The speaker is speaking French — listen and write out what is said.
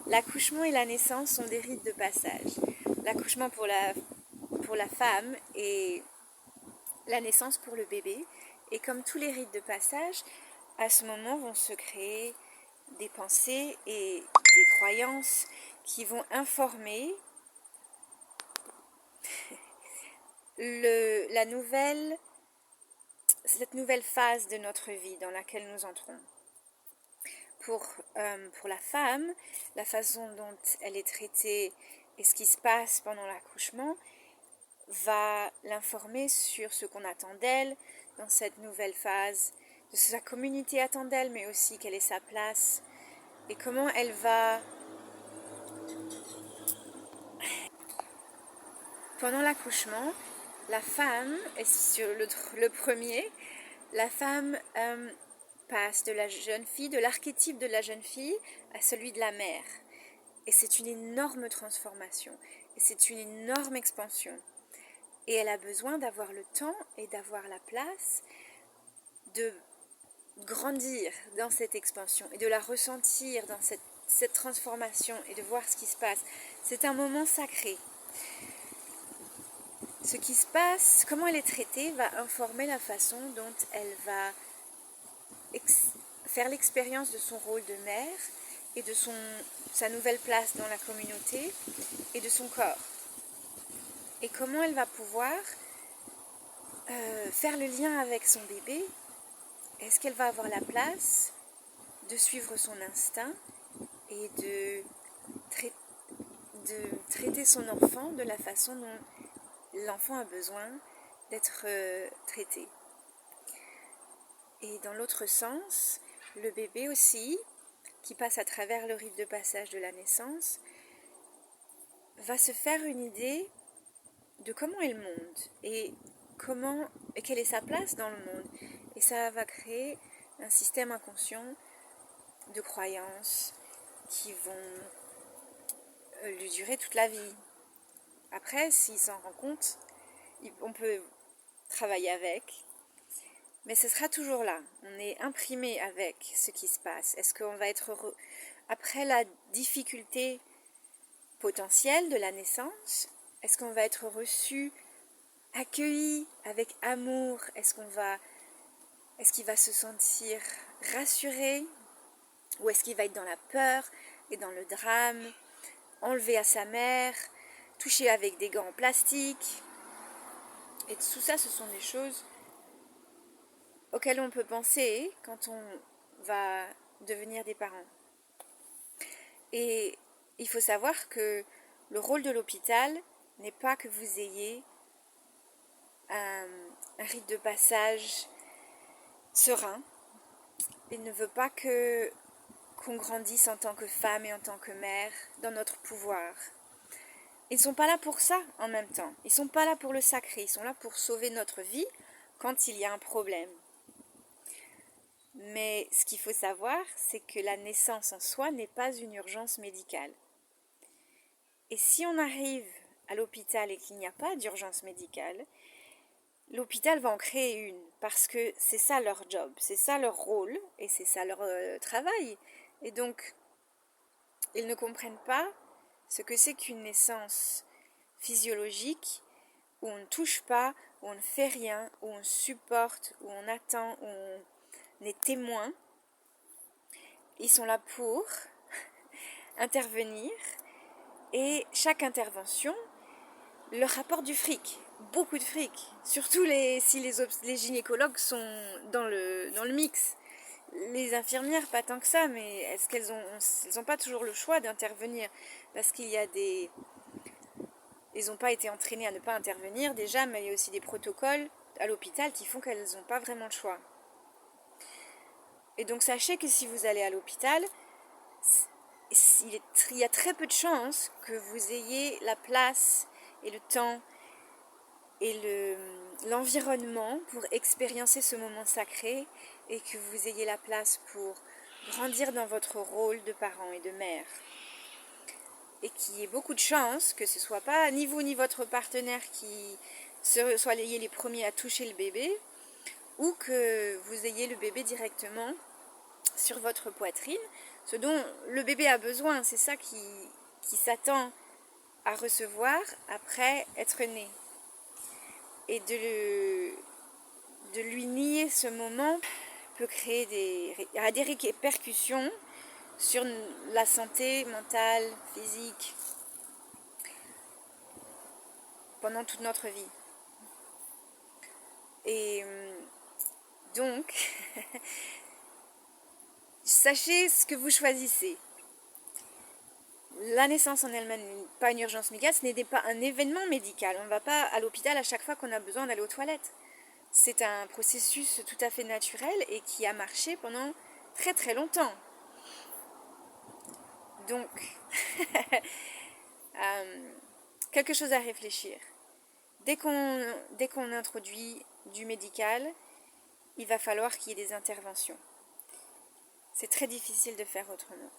L'accouchement et la naissance sont des rites de passage. L'accouchement pour la femme et la naissance pour le bébé. Et comme tous les rites de passage, à ce moment vont se créer des pensées et des croyances qui vont informer cette nouvelle phase de notre vie dans laquelle nous entrons. Pour la femme, la façon dont elle est traitée et ce qui se passe pendant l'accouchement va l'informer sur ce qu'on attend d'elle dans cette nouvelle phase, de ce que sa communauté attend d'elle, mais aussi quelle est sa place et comment elle va... Pendant l'accouchement, la femme, et sur le premier, la femme passe de la jeune fille, de l'archétype de la jeune fille à celui de la mère. Et c'est une énorme transformation, et c'est une énorme expansion. Et elle a besoin d'avoir le temps et d'avoir la place de grandir dans cette expansion et de la ressentir dans cette transformation et de voir ce qui se passe. C'est un moment sacré. Ce qui se passe, comment elle est traitée, va informer la façon dont elle va faire l'expérience de son rôle de mère et de sa nouvelle place dans la communauté et de son corps. Et comment elle va pouvoir faire le lien avec son bébé. Est-ce qu'elle va avoir la place de suivre son instinct et de traiter son enfant de la façon dont l'enfant a besoin d'être traité. Et dans l'autre sens, le bébé aussi, qui passe à travers le rite de passage de la naissance, va se faire une idée de comment est le monde et quelle est sa place dans le monde. Et ça va créer un système inconscient de croyances qui vont lui durer toute la vie. Après, s'il s'en rend compte, on peut travailler avec, mais ce sera toujours là. On est imprimé avec ce qui se passe. Est-ce qu'on va être heureux après la difficulté potentielle de la naissance? Est-ce qu'on va être reçu, accueilli avec amour? Est-ce qu'il va se sentir rassuré? Ou est-ce qu'il va être dans la peur et dans le drame, enlevé à sa mère, touché avec des gants en plastique? Et tout ça, ce sont des choses auxquelles on peut penser quand on va devenir des parents. Et il faut savoir que le rôle de l'hôpital n'est pas que vous ayez un rite de passage serein. Il ne veut pas qu'on grandisse en tant que femme et en tant que mère dans notre pouvoir. Ils ne sont pas là pour ça en même temps. Ils ne sont pas là pour le sacré. Ils sont là pour sauver notre vie quand il y a un problème. Mais ce qu'il faut savoir, c'est que la naissance en soi n'est pas une urgence médicale. Et si on arrive à l'hôpital et qu'il n'y a pas d'urgence médicale, l'hôpital va en créer une, parce que c'est ça leur job, c'est ça leur rôle, et c'est ça leur travail. Et donc, ils ne comprennent pas ce que c'est qu'une naissance physiologique, où on ne touche pas, où on ne fait rien, où on supporte, où on attend, où on est témoin. Ils sont là pour intervenir, et chaque intervention leur rapporte du fric, beaucoup de fric, surtout si les gynécologues sont dans le mix. Les infirmières, pas tant que ça, mais est-ce qu'elles n'ont pas toujours le choix d'intervenir? Parce qu'il y a ils n'ont pas été entraînées à ne pas intervenir déjà, mais il y a aussi des protocoles à l'hôpital qui font qu'elles n'ont pas vraiment le choix. Et donc sachez que si vous allez à l'hôpital, il y a très peu de chances que vous ayez la place et le temps et l'environnement pour expériencer ce moment sacré et que vous ayez la place pour grandir dans votre rôle de parent et de mère. Et qu'il y ait beaucoup de chances que ce ne soit pas ni vous ni votre partenaire qui soyez les premiers à toucher le bébé, ou que vous ayez le bébé directement sur votre poitrine, ce dont le bébé a besoin, c'est ça qui s'attend à recevoir après être né. Et de lui nier ce moment peut créer des répercussions sur la santé mentale, physique, pendant toute notre vie. Et donc, sachez ce que vous choisissez. La naissance en elle-même n'est pas une urgence médicale, ce n'est pas un événement médical. On ne va pas à l'hôpital à chaque fois qu'on a besoin d'aller aux toilettes. C'est un processus tout à fait naturel et qui a marché pendant très très longtemps. Donc, quelque chose à réfléchir. Dès qu'on introduit du médical, il va falloir qu'il y ait des interventions. C'est très difficile de faire autrement.